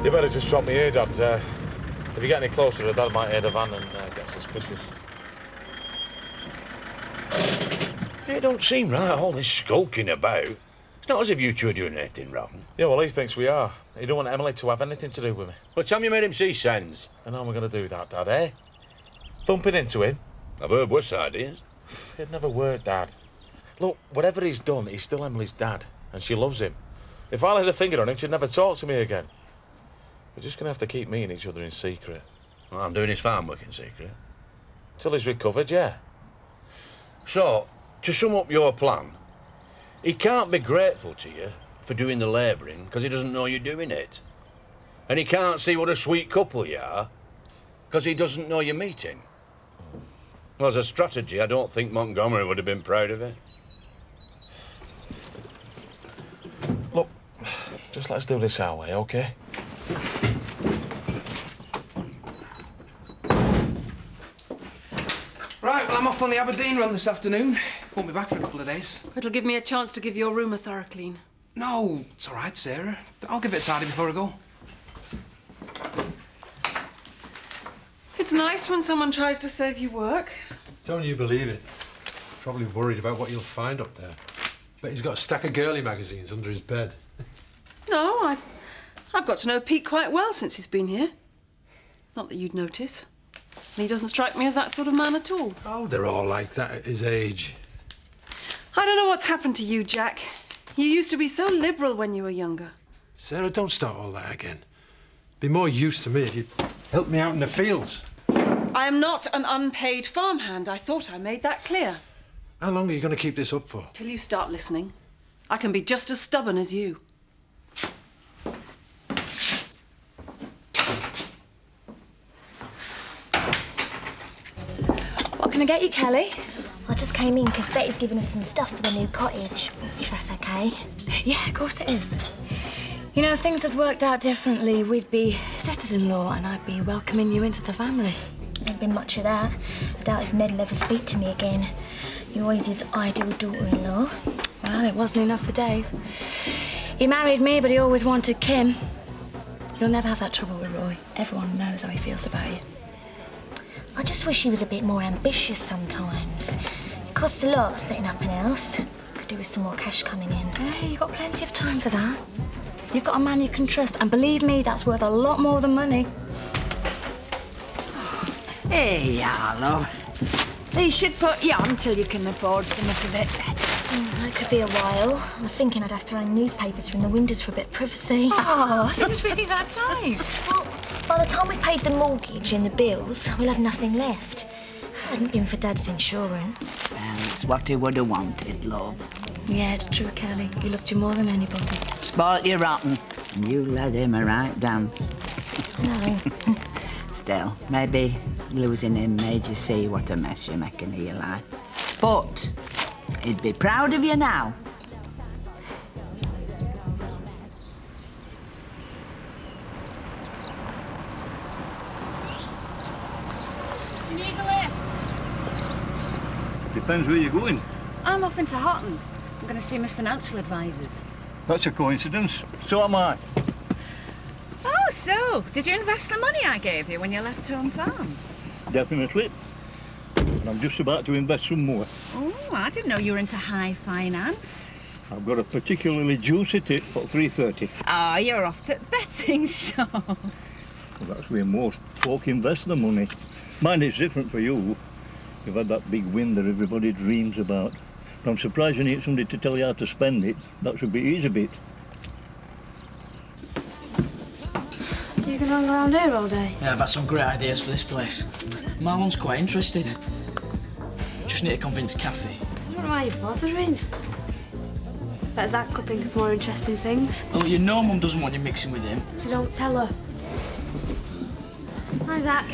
You better just drop me here, Dad. If you get any closer, Dad might hear the van and get suspicious. It don't seem right, all this skulking about. It's not as if you two are doing anything wrong. Yeah, well, he thinks we are. He don't want Emily to have anything to do with me. Well, tell me you made him see sense. And how am I going to do that, Dad, eh? Thumping into him? I've heard worse ideas. It'd never work, Dad. Look, whatever he's done, he's still Emily's dad, and she loves him. If I laid a finger on him, she'd never talk to me again. We're just going to have to keep me and each other in secret. Well, I'm doing his farm work in secret. Till he's recovered, yeah. So, to sum up your plan, he can't be grateful to you for doing the labouring because he doesn't know you're doing it. And he can't see what a sweet couple you are because he doesn't know you're meeting. Well, as a strategy, I don't think Montgomery would have been proud of it. Look, just let's do this our way, OK? Right, well, I'm off on the Aberdeen run this afternoon. Won't be back for a couple of days. It'll give me a chance to give your room a thorough clean. No, it's all right, Sarah. I'll give it a tidy before I go. It's nice when someone tries to save you work. Don't you believe it? Probably worried about what you'll find up there. Bet he's got a stack of girly magazines under his bed. No, I've got to know Pete quite well since he's been here. Not that you'd notice. And he doesn't strike me as that sort of man at all. Oh, they're all like that at his age. I don't know what's happened to you, Jack. You used to be so liberal when you were younger. Sarah, don't start all that again. Be more use to me if you'd help me out in the fields. I am not an unpaid farmhand. I thought I made that clear. How long are you going to keep this up for? Till you start listening. I can be just as stubborn as you. What can I get you, Kelly? I just came in because Betty's given us some stuff for the new cottage, if that's OK. Yeah, of course it is. You know, if things had worked out differently, we'd be sisters-in-law and I'd be welcoming you into the family. Ain't been much of that. I doubt if Ned'll ever speak to me again. You're always his ideal daughter-in-law. Well, it wasn't enough for Dave. He married me, but he always wanted Kim. You'll never have that trouble with Roy. Everyone knows how he feels about you. I just wish he was a bit more ambitious sometimes. It costs a lot setting up an house. Could do with some more cash coming in. Hey, you've got plenty of time for that. You've got a man you can trust, and believe me, that's worth a lot more than money. Hey, Harlow. They should put you on till you can afford something a bit better. That could be a while. I was thinking I'd have to hang newspapers from the windows for a bit of privacy. Oh, things really that tight. Well, by the time we've paid the mortgage and the bills, we'll have nothing left. Hadn't been for Dad's insurance. Well, it's what he would have wanted, love. Yeah, it's true, Kelly. He loved you more than anybody. Spoilt you rotten, and you led him a right dance. No. Still, maybe losing him made you see what a mess you're making of your life. But he'd be proud of you now. Do you need a lift? Depends where you're going. I'm off into Houghton. I'm going to see my financial advisors. That's a coincidence. So am I. Oh, so did you invest the money I gave you when you left home farm? Definitely. And I'm just about to invest some more. Oh, I didn't know you were into high finance. I've got a particularly juicy tip for 330. Oh, you're off to betting shop. Well, that's where most folk invest their money. Mine is different for you. You've had that big win that everybody dreams about. But I'm surprised you need somebody to tell you how to spend it. That should be easy bit. You can hang around here all day? Yeah, I've had some great ideas for this place. Marlon's quite interested. Just need to convince Kathy. I don't know why you're bothering. Bet Zach could think of more interesting things. Well, you know Mum doesn't want you mixing with him. So don't tell her. Hi, Zach.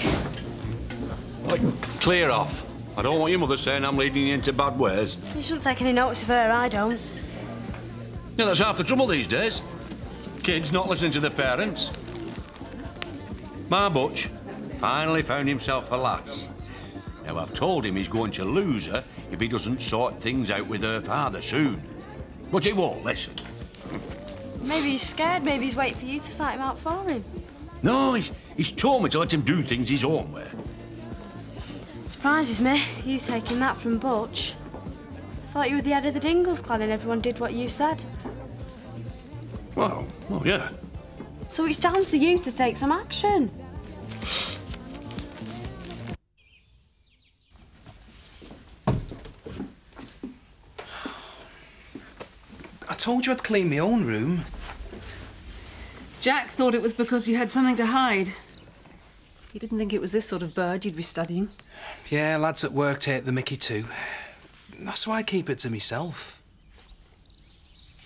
Like, clear off. I don't want your mother saying I'm leading you into bad ways. You shouldn't take any notice of her, I don't. Yeah, that's half the trouble these days. Kids not listening to their parents. My Butch finally found himself a lass. Now, I've told him he's going to lose her if he doesn't sort things out with her father soon. But he won't listen. Maybe he's scared, maybe he's waiting for you to sort him out for him. No, he's told me to let him do things his own way. Surprises me, you taking that from Butch. Thought you were the head of the Dingles clan and everyone did what you said. Well, yeah. So it's down to you to take some action. I told you I'd clean my own room. Jack thought it was because you had something to hide. He didn't think it was this sort of bird you'd be studying. Yeah, lads at work take the mickey too. That's why I keep it to myself.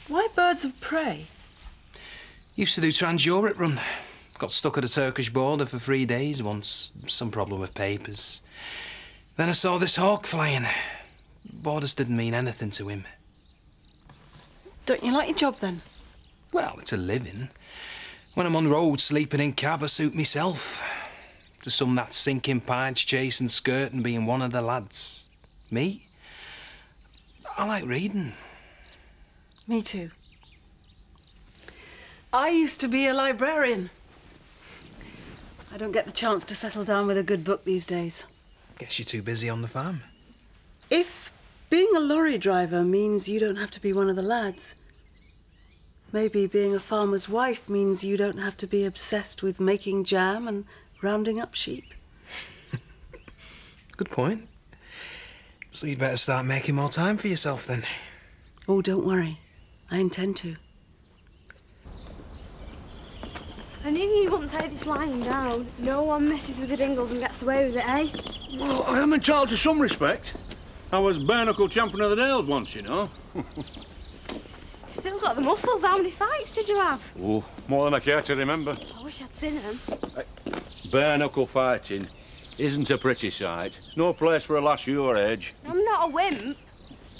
Why birds of prey? Used to do Trans-Europe run. Got stuck at a Turkish border for 3 days once. Some problem with papers. Then I saw this hawk flying. Borders didn't mean anything to him. Don't you like your job then? Well, it's a living. When I'm on road sleeping in cab, I suit myself. To some that's sinking pints, chasing skirt and being one of the lads. Me? I like reading. Me too. I used to be a librarian. I don't get the chance to settle down with a good book these days. Guess you're too busy on the farm. If being a lorry driver means you don't have to be one of the lads, maybe being a farmer's wife means you don't have to be obsessed with making jam and rounding up sheep. Good point. So you'd better start making more time for yourself then. Oh, don't worry. I intend to. I knew you wouldn't take this lying down. No one messes with the Dingles and gets away with it, eh? Well, I am entitled to some respect. I was bare-knuckle champion of the Dales once, you know. Still got the muscles. How many fights did you have? Oh, more than I care to remember. I wish I'd seen them. Bare-knuckle fighting isn't a pretty sight. It's no place for a lass your age. I'm not a wimp.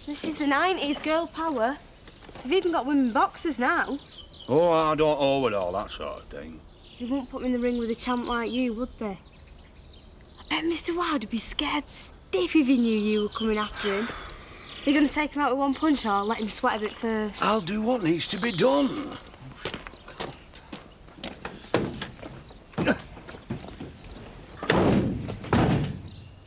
This is the 90s, girl power. They've even got women boxers now. Oh, I don't owe with all that sort of thing. They wouldn't put me in the ring with a champ like you, would they? I bet Mr. Wilde would be scared stiff if he knew you were coming after him. You're going to take him out with one punch or let him sweat a bit first? I'll do what needs to be done.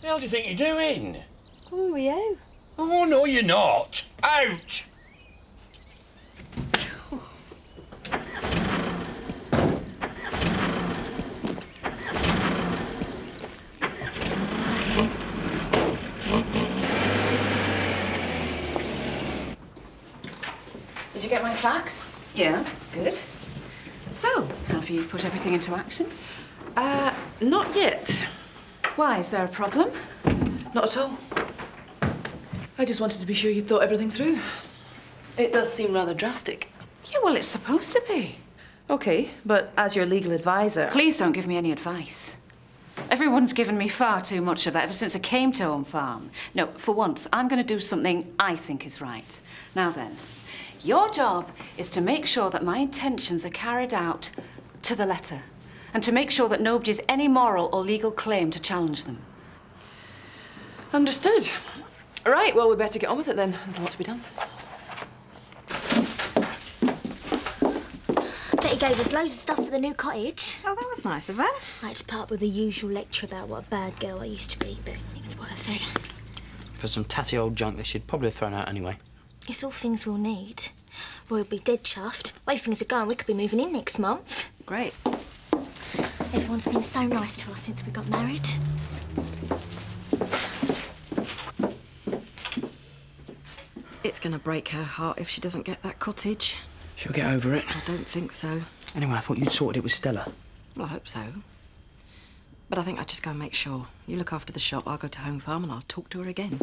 The hell do you think you're doing? Come on with you. Oh, no, you're not. Out! Did you get my fax? Yeah. Good. So, have you put everything into action? Not yet. Why, is there a problem? Not at all. I just wanted to be sure you'd thought everything through. It does seem rather drastic. Yeah, well, it's supposed to be. OK, but as your legal advisor... Please don't give me any advice. Everyone's given me far too much of that ever since I came to Home Farm. No, for once, I'm going to do something I think is right. Now then, your job is to make sure that my intentions are carried out to the letter, and to make sure that nobody has any moral or legal claim to challenge them. Understood. Right, well, we better get on with it then. There's a lot to be done. Betty gave us loads of stuff for the new cottage. Oh, that was nice of her. I had to part with the usual lecture about what a bad girl I used to be, but it was worth it. For some tatty old junk that she'd probably have thrown out anyway. It's all things we'll need. Roy will be dead chuffed. The way things are going, we could be moving in next month. Great. Everyone's been so nice to us since we got married. It's going to break her heart if she doesn't get that cottage. She'll get over it. I don't think so. Anyway, I thought you'd sorted it with Stella. Well, I hope so. But I think I'd just go and make sure. You look after the shop, I'll go to Home Farm and I'll talk to her again.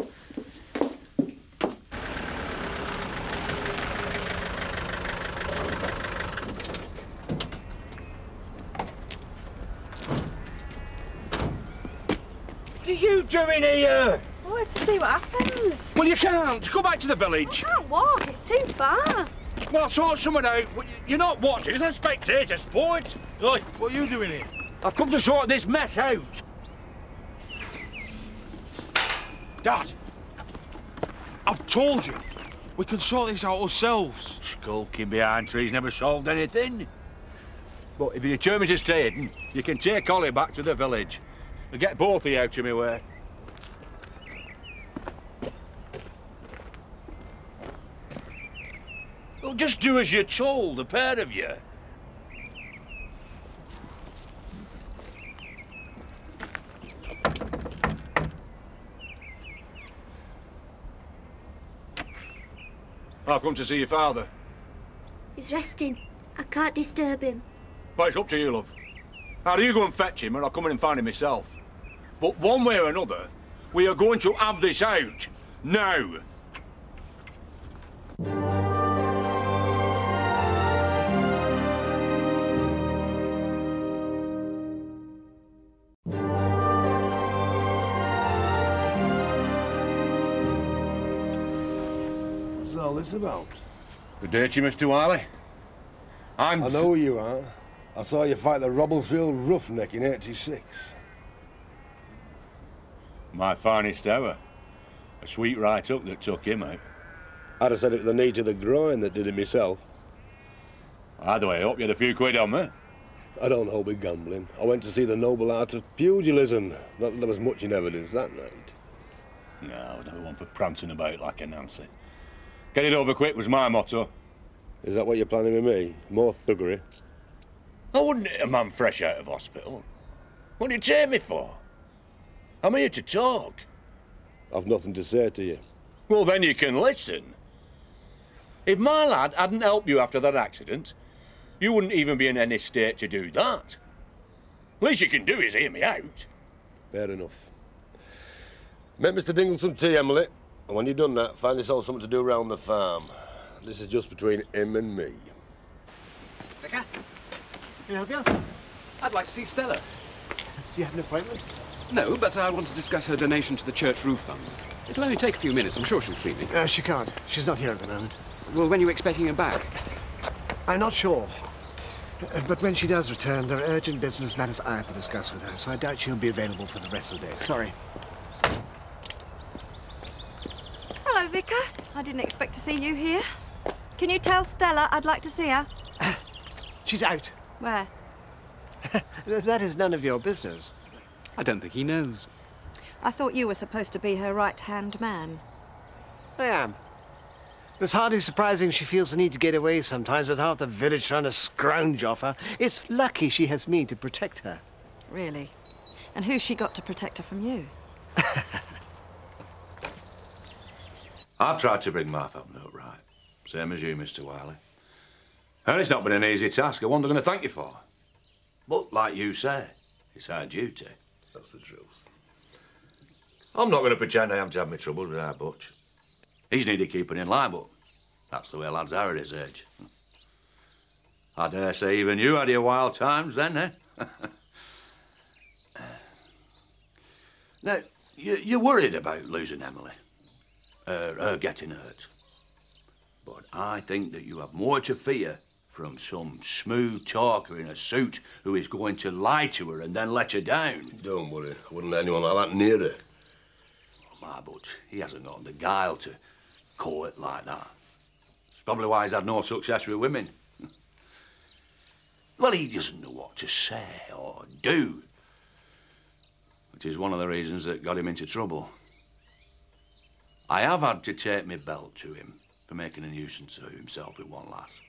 What are you doing here? I wanted to see what happens. Well, you can't. Go back to the village. I can't walk, it's too far. Well, sort someone out. You're not watching, it's a spectator sport. Oi, what are you doing here? I've come to sort this mess out. Dad, I've told you. We can sort this out ourselves. Skulking behind trees never solved anything. But if you're determined to stay hidden, you can take Ollie back to the village. I'll get both of you out of my way. Well, just do as you're told, the pair of you. I've come to see your father. He's resting. I can't disturb him. Well, it's up to you, love. Either you go and fetch him, or I'll come in and find him myself. But one way or another, we are going to have this out. Now. What's all this about? Good day to you, Mr. Wiley. I know who you are. I saw you fight the Robblesfield roughneck in '86. My finest hour. A sweet right-up that took him out. I'd have said it was the knee to the groin that did it myself. Either way, I hope you had a few quid on me. I don't hold with gambling. I went to see the noble art of pugilism. Not that there was much in evidence that night. No, I was never one for prancing about like a Nancy. Get it over quick was my motto. Is that what you're planning with me? More thuggery? I wouldn't hit a man fresh out of hospital. What do you take me for? I'm here to talk. I've nothing to say to you. Well, then you can listen. If my lad hadn't helped you after that accident, you wouldn't even be in any state to do that. Least you can do is hear me out. Fair enough. Make Mr. Dingle some tea, Emily. And when you've done that, find yourself something to do around the farm. This is just between him and me. Vicar, can I help you? I'd like to see Stella. Do you have an appointment? No, but I want to discuss her donation to the church roof fund. It'll only take a few minutes. I'm sure she'll see me. She can't. She's not here at the moment. Well, when are you expecting her back? I'm not sure. But when she does return, there are urgent business matters I have to discuss with her, so I doubt she'll be available for the rest of the day. Sorry. Hello, Vicar. I didn't expect to see you here. Can you tell Stella I'd like to see her? She's out. Where? That is none of your business. I don't think he knows. I thought you were supposed to be her right-hand man. I am. It's hardly surprising she feels the need to get away sometimes with half the village trying to scrounge off her. It's lucky she has me to protect her. Really? And who's she got to protect her from you? I've tried to bring my family up right. Same as you, Mr. Wiley. And it's not been an easy task, one they're going to thank you for. But, like you say, it's our duty. That's the truth. I'm not going to pretend I haven't had my troubles with our Butch. He's needed keeping in line, but that's the way lads are at his age. I dare say even you had your wild times then, eh? Now, you're worried about losing Emily. Her getting hurt. But I think that you have more to fear from some smooth talker in a suit who is going to lie to her and then let her down. Don't worry. I wouldn't let anyone like that near her. Well, my Butch, he hasn't got the guile to court like that. It's probably why he's had no success with women. Well, he doesn't know what to say or do, which is one of the reasons that got him into trouble. I have had to take my belt to him for making a nuisance of himself with one lass.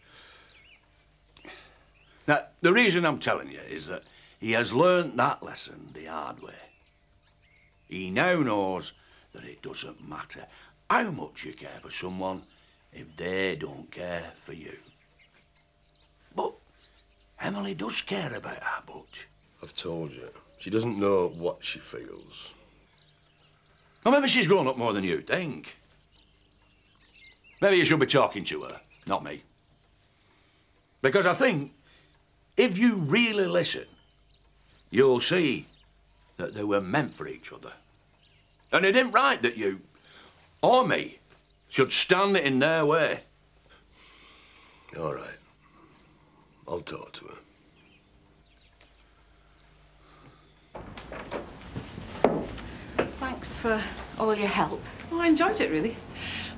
Now, the reason I'm telling you is that he has learnt that lesson the hard way. He now knows that it doesn't matter how much you care for someone if they don't care for you. But Emily does care about her Butch. I've told you. She doesn't know what she feels. Well, maybe she's grown up more than you think. Maybe you should be talking to her, not me. Because I think if you really listen, you'll see that they were meant for each other. And it isn't right that you, or me, should stand in their way. All right. I'll talk to her. Thanks for all your help. Oh, I enjoyed it, really.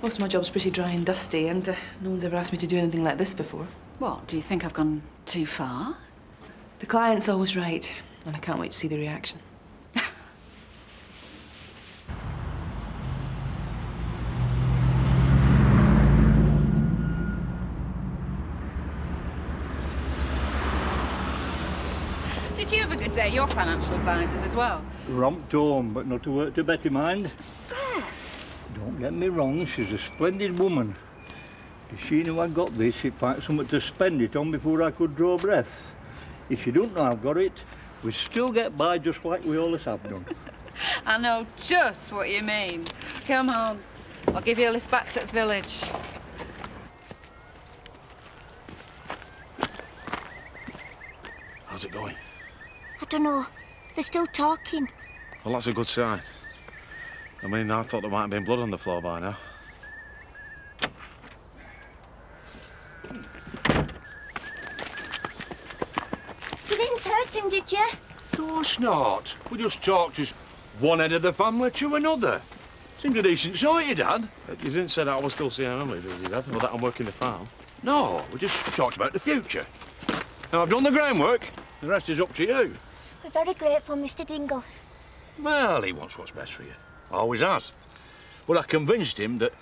Most of my job's pretty dry and dusty, and no one's ever asked me to do anything like this before. What, do you think I've gone too far? The client's always right, and I can't wait to see the reaction. Did you have a good day at your financial advisors as well? Romped home, but not to work to Betty, mind. Seth! Don't get me wrong, she's a splendid woman. If she knew I got this, she'd find something to spend it on before I could draw breath. If she don't know I've got it, we'd still get by just like we always have done. I know just what you mean. Come on, I'll give you a lift back to the village. How's it going? I don't know. They're still talking. Well, that's a good sign. I mean, I thought there might have been blood on the floor by now. You didn't hurt him, did you? Of course not. We just talked as one head of the family to another. Seemed a decent sight, you Dad. You didn't say that I was still seeing Emily, did you, Dad? Or that I'm working the farm? No, we just talked about the future. Now, I've done the groundwork. The rest is up to you. We're very grateful, Mr. Dingle. Well, he wants what's best for you. Always has. But I convinced him that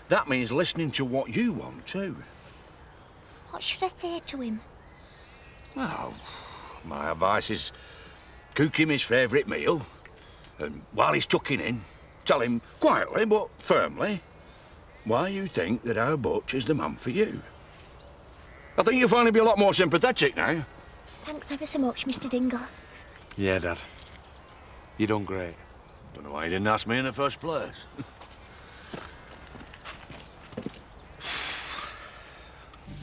that means listening to what you want, too. What should I say to him? Well, my advice is cook him his favourite meal, and while he's tucking in, tell him quietly but firmly why you think that our Butch is the man for you. I think you'll finally be a lot more sympathetic now. Thanks ever so much, Mr. Dingle. Yeah, Dad. You done great. Don't know why you didn't ask me in the first place.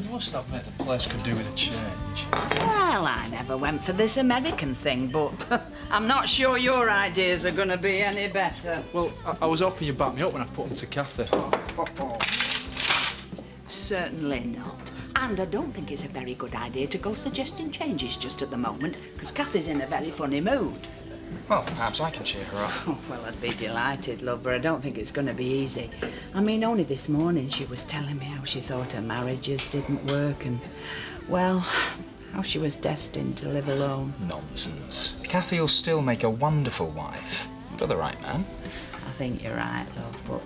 You must admit the place could do with a change. Well, I never went for this American thing, but I'm not sure your ideas are going to be any better. Well, I was hoping you'd back me up when I put them to Kathy. Certainly not. And I don't think it's a very good idea to go suggesting changes just at the moment, because Kathy's in a very funny mood. Well, perhaps I can cheer her up. Oh, well, I'd be delighted, love, but I don't think it's going to be easy. I mean, only this morning she was telling me how she thought her marriages didn't work and, well, how she was destined to live alone. Nonsense. Kathy will still make a wonderful wife. For the right man. I think you're right, love, but,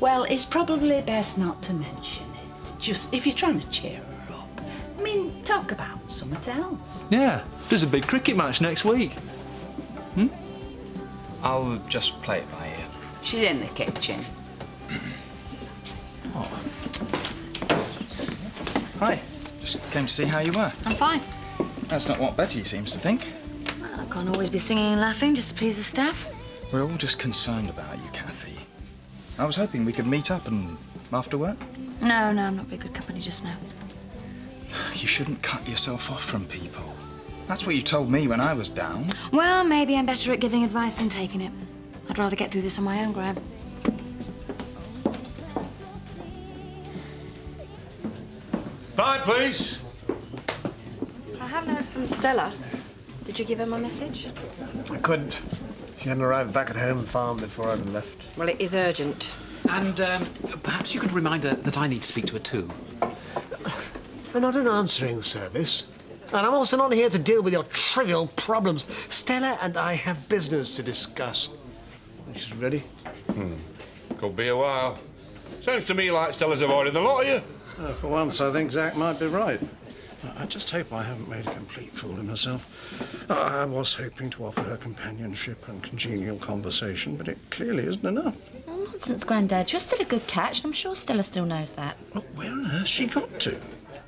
well, it's probably best not to mention it. Just if you're trying to cheer her up. I mean, talk about something else. Yeah, there's a big cricket match next week. I'll just play it by ear. She's in the kitchen. Oh. Hi. Just came to see how you were. I'm fine. That's not what Betty seems to think. Well, I can't always be singing and laughing just to please the staff. We're all just concerned about you, Kathy. I was hoping we could meet up and after work. No, I'm not very good company just now. You shouldn't cut yourself off from people. That's what you told me when I was down. Well, maybe I'm better at giving advice than taking it. I'd rather get through this on my own, Graham. Bye, please. I haven't heard from Stella. Did you give her my message? I couldn't. She hadn't arrived back at home farm before I'd left. Well, it is urgent. And perhaps you could remind her that I need to speak to her too. We're not an answering service. And I'm also not here to deal with your trivial problems. Stella and I have business to discuss. She's ready? Could be a while. Sounds to me like Stella's avoiding the lot of you. For once, I think Zach might be right. I just hope I haven't made a complete fool of myself. I was hoping to offer her companionship and congenial conversation, but it clearly isn't enough. Oh, nonsense, Grandad. You're still a good catch, and I'm sure Stella still knows that. Well, where on earth she got to?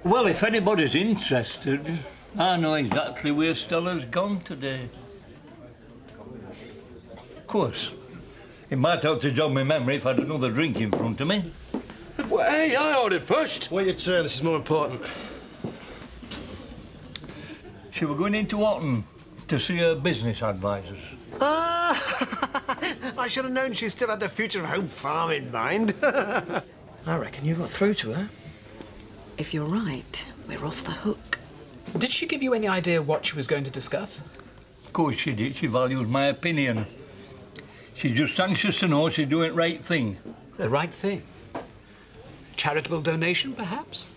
Well, if anybody's interested, I know exactly where Stella's gone today. Of course. It might help to jog my memory if I had another drink in front of me. Well, hey, I ordered first. Wait your turn. This is more important. She was going into Otten to see her business advisors. I should have known she still had the future of home farm in mind. I reckon you got through to her. If you're right, we're off the hook. Did she give you any idea what she was going to discuss? Of course she did. She values my opinion. She's just anxious to know she's doing the right thing. The right thing? Charitable donation, perhaps?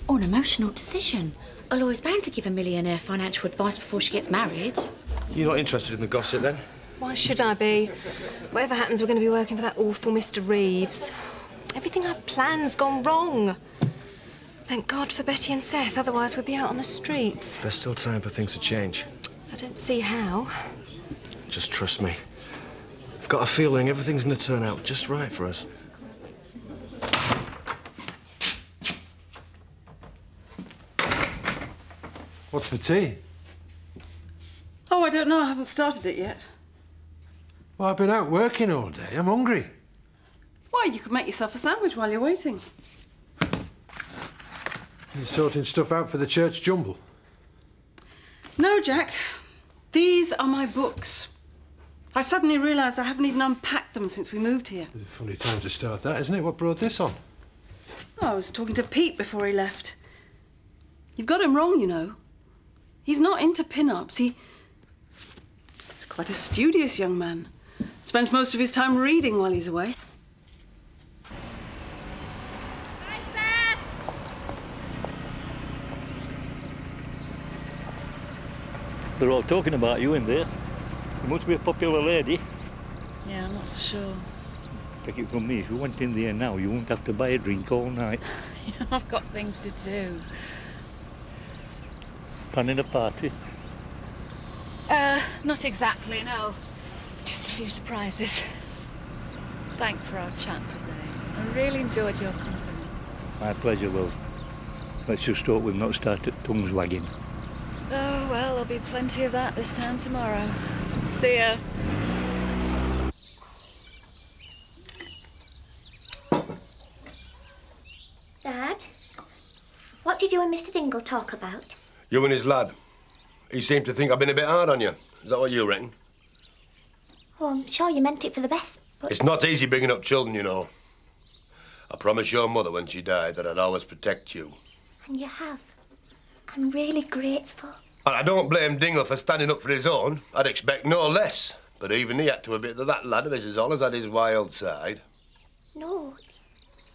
Or an emotional decision. A lawyer's bound to give a millionaire financial advice before she gets married. You're not interested in the gossip, then? Why should I be? Whatever happens, we're going to be working for that awful Mr. Reeves. Everything I've planned's gone wrong. Thank God for Betty and Seth, otherwise we'd be out on the streets. There's still time for things to change. I don't see how. Just trust me. I've got a feeling everything's going to turn out just right for us. What's for tea? Oh, I don't know. I haven't started it yet. Well, I've been out working all day. I'm hungry. Why, you could make yourself a sandwich while you're waiting. You sorting stuff out for the church jumble? No, Jack. These are my books. I suddenly realised I haven't even unpacked them since we moved here. It's a funny time to start that, isn't it? What brought this on? Oh, I was talking to Pete before he left. You've got him wrong, you know. He's not into pin-ups. He's quite a studious young man. Spends most of his time reading while he's away. They're all talking about you in there. You must be a popular lady. Yeah, I'm not so sure. Take it from me, if you went in there now, you wouldn't have to buy a drink all night. I've got things to do. Planning a party? Not exactly, no. Just a few surprises. Thanks for our chat today. I really enjoyed your company. My pleasure, love. Let's just hope we've not started tongues wagging. Oh, well, there'll be plenty of that this time tomorrow. See ya. Dad, what did you and Mr. Dingle talk about? You and his lad. He seemed to think I've been a bit hard on you. Is that what you reckon? Oh, I'm sure you meant it for the best, but... It's not easy bringing up children, you know. I promised your mother when she died that I'd always protect you. And you have. I'm really grateful. And I don't blame Dingle for standing up for his own. I'd expect no less. But even he had to admit that that lad of his has always had his wild side. No,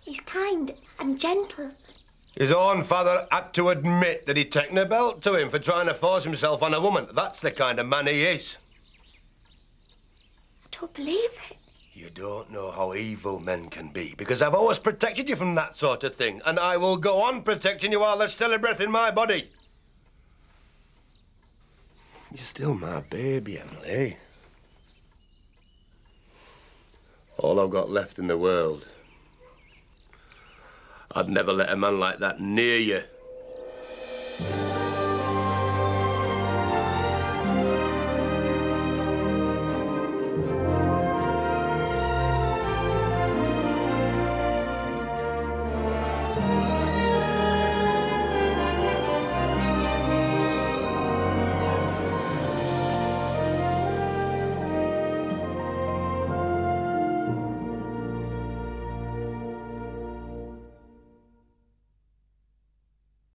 he's kind and gentle. His own father had to admit that he'd taken a belt to him for trying to force himself on a woman. That's the kind of man he is. I don't believe it. You don't know how evil men can be, because I've always protected you from that sort of thing, and I will go on protecting you while there's still a breath in my body. You're still my baby, Emily. All I've got left in the world. I'd never let a man like that near you.